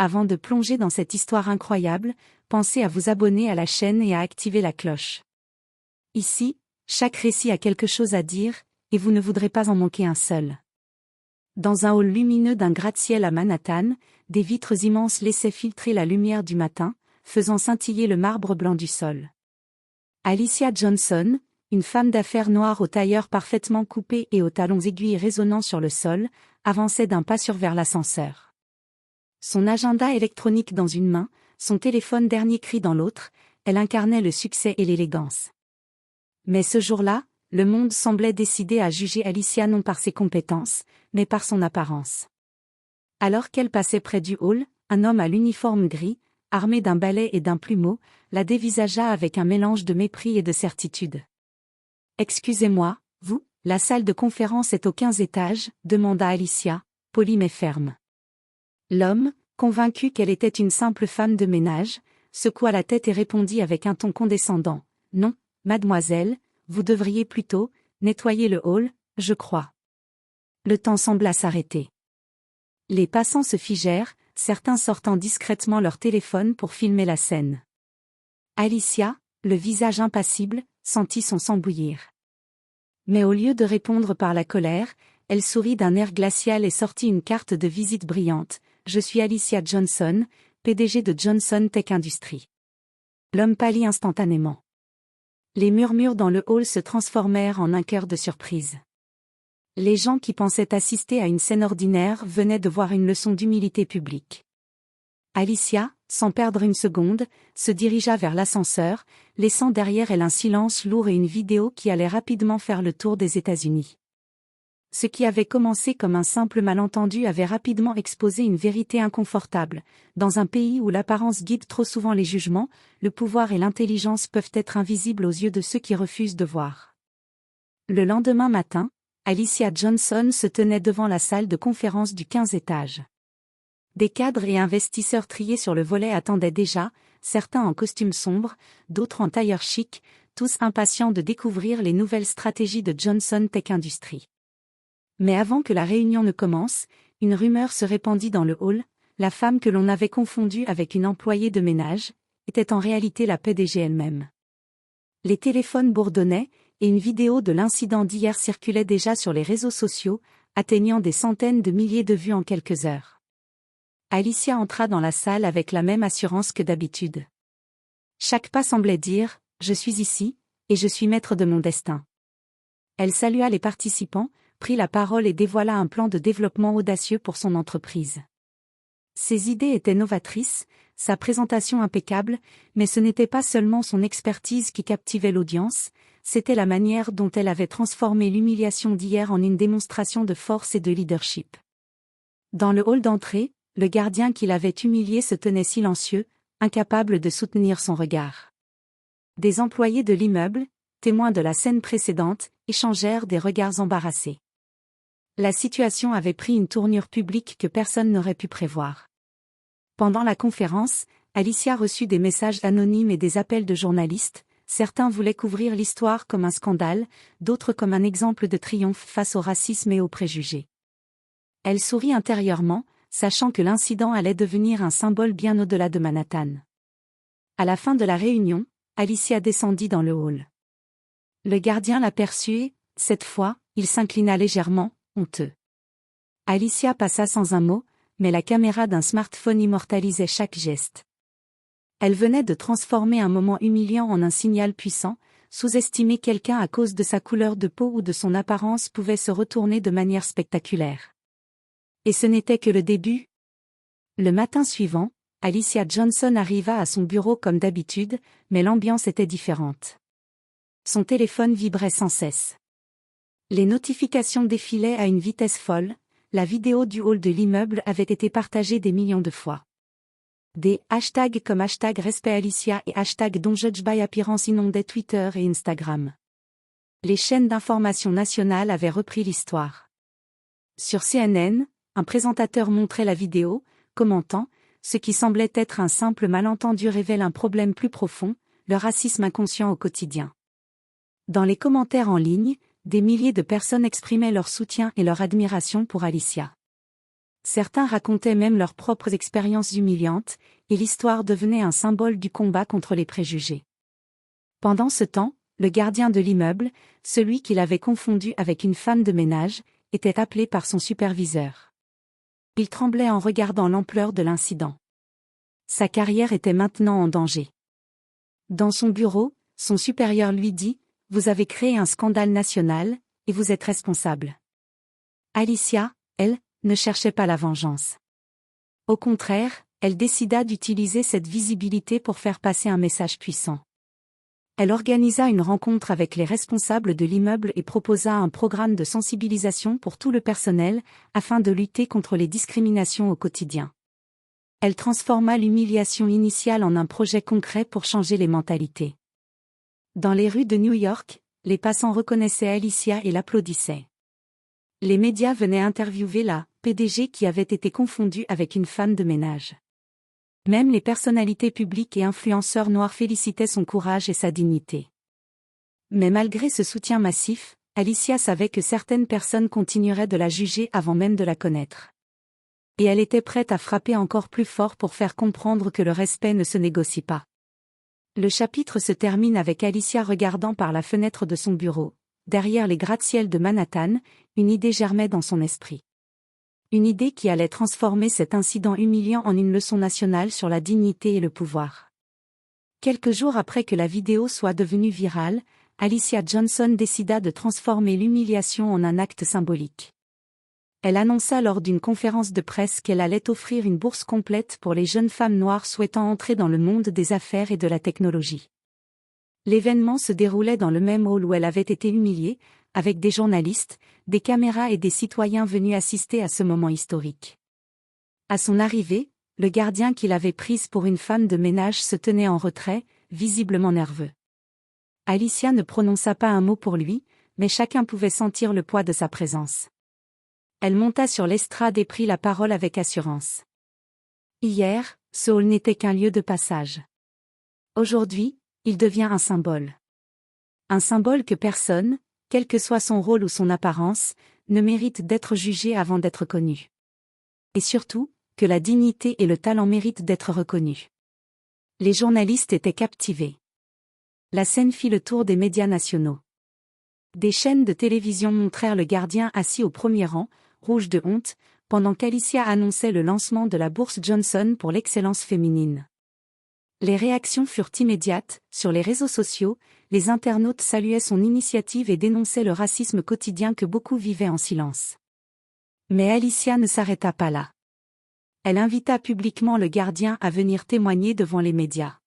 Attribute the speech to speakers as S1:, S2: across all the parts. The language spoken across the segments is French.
S1: Avant de plonger dans cette histoire incroyable, pensez à vous abonner à la chaîne et à activer la cloche. Ici, chaque récit a quelque chose à dire, et vous ne voudrez pas en manquer un seul. Dans un hall lumineux d'un gratte-ciel à Manhattan, des vitres immenses laissaient filtrer la lumière du matin, faisant scintiller le marbre blanc du sol. Alicia Johnson, une femme d'affaires noire au tailleur parfaitement coupé et aux talons aiguilles résonnant sur le sol, avançait d'un pas sûr vers l'ascenseur. Son agenda électronique dans une main, son téléphone dernier cri dans l'autre, elle incarnait le succès et l'élégance. Mais ce jour-là, le monde semblait décidé à juger Alicia non par ses compétences, mais par son apparence. Alors qu'elle passait près du hall, un homme à l'uniforme gris, armé d'un balai et d'un plumeau, la dévisagea avec un mélange de mépris et de certitude. « Excusez-moi, vous, la salle de conférence est au 15 étage, demanda Alicia, polie mais ferme. L'homme, convaincu qu'elle était une simple femme de ménage, secoua la tête et répondit avec un ton condescendant. « Non, mademoiselle, vous devriez plutôt nettoyer le hall, je crois. » Le temps sembla s'arrêter. Les passants se figèrent, certains sortant discrètement leur téléphone pour filmer la scène. Alicia, le visage impassible, sentit son sang bouillir. Mais au lieu de répondre par la colère, elle sourit d'un air glacial et sortit une carte de visite brillante. « Je suis Alicia Johnson, PDG de Johnson Tech Industries. » L'homme pâlit instantanément. Les murmures dans le hall se transformèrent en un chœur de surprise. Les gens qui pensaient assister à une scène ordinaire venaient de voir une leçon d'humilité publique. Alicia, sans perdre une seconde, se dirigea vers l'ascenseur, laissant derrière elle un silence lourd et une vidéo qui allait rapidement faire le tour des États-Unis. Ce qui avait commencé comme un simple malentendu avait rapidement exposé une vérité inconfortable. Dans un pays où l'apparence guide trop souvent les jugements, le pouvoir et l'intelligence peuvent être invisibles aux yeux de ceux qui refusent de voir. Le lendemain matin, Alicia Johnson se tenait devant la salle de conférence du 15 étage. Des cadres et investisseurs triés sur le volet attendaient déjà, certains en costume sombre, d'autres en tailleur chic, tous impatients de découvrir les nouvelles stratégies de Johnson Tech Industries. Mais avant que la réunion ne commence, une rumeur se répandit dans le hall. La femme que l'on avait confondue avec une employée de ménage était en réalité la PDG elle-même. Les téléphones bourdonnaient, et une vidéo de l'incident d'hier circulait déjà sur les réseaux sociaux, atteignant des centaines de milliers de vues en quelques heures. Alicia entra dans la salle avec la même assurance que d'habitude. Chaque pas semblait dire « Je suis ici, et je suis maître de mon destin ». Elle salua les participants, prit la parole et dévoila un plan de développement audacieux pour son entreprise. Ses idées étaient novatrices, sa présentation impeccable, mais ce n'était pas seulement son expertise qui captivait l'audience, c'était la manière dont elle avait transformé l'humiliation d'hier en une démonstration de force et de leadership. Dans le hall d'entrée, le gardien qui l'avait humilié se tenait silencieux, incapable de soutenir son regard. Des employés de l'immeuble, témoins de la scène précédente, échangèrent des regards embarrassés. La situation avait pris une tournure publique que personne n'aurait pu prévoir. Pendant la conférence, Alicia reçut des messages anonymes et des appels de journalistes. Certains voulaient couvrir l'histoire comme un scandale, d'autres comme un exemple de triomphe face au racisme et aux préjugés. Elle sourit intérieurement, sachant que l'incident allait devenir un symbole bien au-delà de Manhattan. À la fin de la réunion, Alicia descendit dans le hall. Le gardien l'aperçut et, cette fois, il s'inclina légèrement, honteux. Alicia passa sans un mot, mais la caméra d'un smartphone immortalisait chaque geste. Elle venait de transformer un moment humiliant en un signal puissant. Sous-estimer quelqu'un à cause de sa couleur de peau ou de son apparence pouvait se retourner de manière spectaculaire. Et ce n'était que le début. Le matin suivant, Alicia Johnson arriva à son bureau comme d'habitude, mais l'ambiance était différente. Son téléphone vibrait sans cesse. Les notifications défilaient à une vitesse folle, la vidéo du hall de l'immeuble avait été partagée des millions de fois. Des hashtags comme #RespectAlicia et #Don'tJudgeByAppearance inondaient Twitter et Instagram. Les chaînes d'information nationales avaient repris l'histoire. Sur CNN, un présentateur montrait la vidéo, commentant « Ce qui semblait être un simple malentendu révèle un problème plus profond, le racisme inconscient au quotidien ». Dans les commentaires en ligne, des milliers de personnes exprimaient leur soutien et leur admiration pour Alicia. Certains racontaient même leurs propres expériences humiliantes, et l'histoire devenait un symbole du combat contre les préjugés. Pendant ce temps, le gardien de l'immeuble, celui qu'il avait confondu avec une femme de ménage, était appelé par son superviseur. Il tremblait en regardant l'ampleur de l'incident. Sa carrière était maintenant en danger. Dans son bureau, son supérieur lui dit « Vous avez créé un scandale national, et vous êtes responsable. » Alicia, elle, ne cherchait pas la vengeance. Au contraire, elle décida d'utiliser cette visibilité pour faire passer un message puissant. Elle organisa une rencontre avec les responsables de l'immeuble et proposa un programme de sensibilisation pour tout le personnel, afin de lutter contre les discriminations au quotidien. Elle transforma l'humiliation initiale en un projet concret pour changer les mentalités. Dans les rues de New York, les passants reconnaissaient Alicia et l'applaudissaient. Les médias venaient interviewer la PDG qui avait été confondue avec une femme de ménage. Même les personnalités publiques et influenceurs noirs félicitaient son courage et sa dignité. Mais malgré ce soutien massif, Alicia savait que certaines personnes continueraient de la juger avant même de la connaître. Et elle était prête à frapper encore plus fort pour faire comprendre que le respect ne se négocie pas. Le chapitre se termine avec Alicia regardant par la fenêtre de son bureau. Derrière les gratte-ciel de Manhattan, une idée germait dans son esprit. Une idée qui allait transformer cet incident humiliant en une leçon nationale sur la dignité et le pouvoir. Quelques jours après que la vidéo soit devenue virale, Alicia Johnson décida de transformer l'humiliation en un acte symbolique. Elle annonça lors d'une conférence de presse qu'elle allait offrir une bourse complète pour les jeunes femmes noires souhaitant entrer dans le monde des affaires et de la technologie. L'événement se déroulait dans le même hall où elle avait été humiliée, avec des journalistes, des caméras et des citoyens venus assister à ce moment historique. À son arrivée, le gardien qui l'avait prise pour une femme de ménage se tenait en retrait, visiblement nerveux. Alicia ne prononça pas un mot pour lui, mais chacun pouvait sentir le poids de sa présence. Elle monta sur l'estrade et prit la parole avec assurance. Hier, ce hall n'était qu'un lieu de passage. Aujourd'hui, il devient un symbole. Un symbole que personne, quel que soit son rôle ou son apparence, ne mérite d'être jugé avant d'être connu. Et surtout, que la dignité et le talent méritent d'être reconnus. Les journalistes étaient captivés. La scène fit le tour des médias nationaux. Des chaînes de télévision montrèrent le gardien assis au premier rang, rouge de honte, pendant qu'Alicia annonçait le lancement de la bourse Johnson pour l'excellence féminine. Les réactions furent immédiates. Sur les réseaux sociaux, les internautes saluaient son initiative et dénonçaient le racisme quotidien que beaucoup vivaient en silence. Mais Alicia ne s'arrêta pas là. Elle invita publiquement le gardien à venir témoigner devant les médias.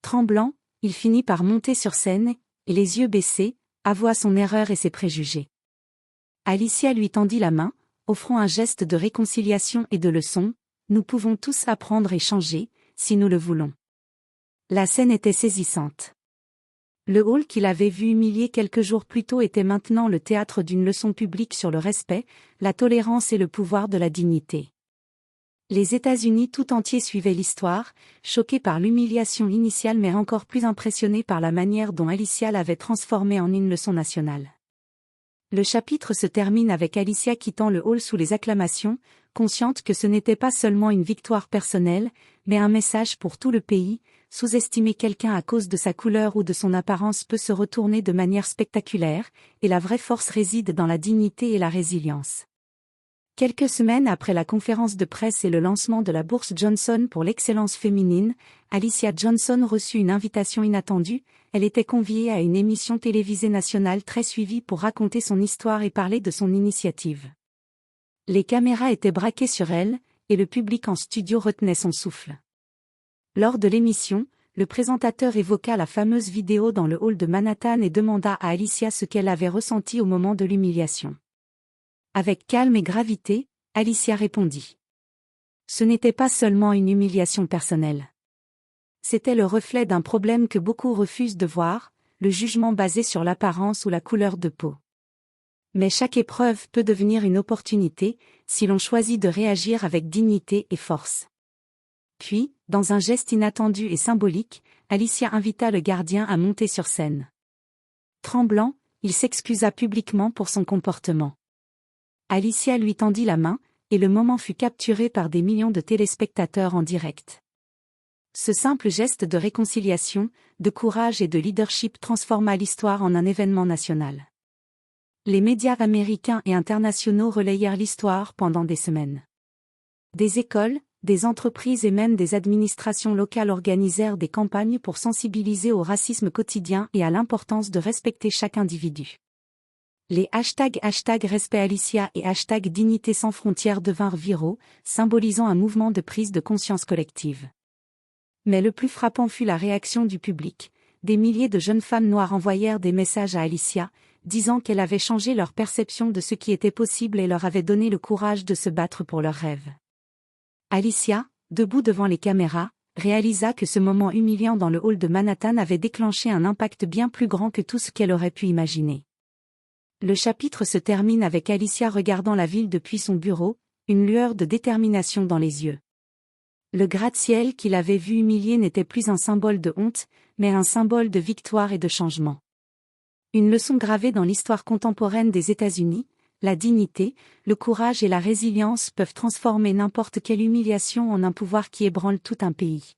S1: Tremblant, il finit par monter sur scène, et les yeux baissés, avoua son erreur et ses préjugés. Alicia lui tendit la main, offrant un geste de réconciliation et de leçon. Nous pouvons tous apprendre et changer, si nous le voulons. La scène était saisissante. Le hall qu'il avait vu humilier quelques jours plus tôt était maintenant le théâtre d'une leçon publique sur le respect, la tolérance et le pouvoir de la dignité. Les États-Unis tout entiers suivaient l'histoire, choqués par l'humiliation initiale mais encore plus impressionnés par la manière dont Alicia l'avait transformée en une leçon nationale. Le chapitre se termine avec Alicia quittant le hall sous les acclamations, consciente que ce n'était pas seulement une victoire personnelle, mais un message pour tout le pays. Sous-estimer quelqu'un à cause de sa couleur ou de son apparence peut se retourner de manière spectaculaire, et la vraie force réside dans la dignité et la résilience. Quelques semaines après la conférence de presse et le lancement de la bourse Johnson pour l'excellence féminine, Alicia Johnson reçut une invitation inattendue. Elle était conviée à une émission télévisée nationale très suivie pour raconter son histoire et parler de son initiative. Les caméras étaient braquées sur elle, et le public en studio retenait son souffle. Lors de l'émission, le présentateur évoqua la fameuse vidéo dans le hall de Manhattan et demanda à Alicia ce qu'elle avait ressenti au moment de l'humiliation. Avec calme et gravité, Alicia répondit. Ce n'était pas seulement une humiliation personnelle. C'était le reflet d'un problème que beaucoup refusent de voir, le jugement basé sur l'apparence ou la couleur de peau. Mais chaque épreuve peut devenir une opportunité, si l'on choisit de réagir avec dignité et force. Puis, dans un geste inattendu et symbolique, Alicia invita le gardien à monter sur scène. Tremblant, il s'excusa publiquement pour son comportement. Alicia lui tendit la main, et le moment fut capturé par des millions de téléspectateurs en direct. Ce simple geste de réconciliation, de courage et de leadership transforma l'histoire en un événement national. Les médias américains et internationaux relayèrent l'histoire pendant des semaines. Des écoles, des entreprises et même des administrations locales organisèrent des campagnes pour sensibiliser au racisme quotidien et à l'importance de respecter chaque individu. Les #Respect Alicia et #Dignité sans frontières devinrent viraux, symbolisant un mouvement de prise de conscience collective. Mais le plus frappant fut la réaction du public. Des milliers de jeunes femmes noires envoyèrent des messages à Alicia, disant qu'elle avait changé leur perception de ce qui était possible et leur avait donné le courage de se battre pour leurs rêves. Alicia, debout devant les caméras, réalisa que ce moment humiliant dans le hall de Manhattan avait déclenché un impact bien plus grand que tout ce qu'elle aurait pu imaginer. Le chapitre se termine avec Alicia regardant la ville depuis son bureau, une lueur de détermination dans les yeux. Le gratte-ciel qu'il avait vu humilier n'était plus un symbole de honte, mais un symbole de victoire et de changement. Une leçon gravée dans l'histoire contemporaine des États-Unis, la dignité, le courage et la résilience peuvent transformer n'importe quelle humiliation en un pouvoir qui ébranle tout un pays.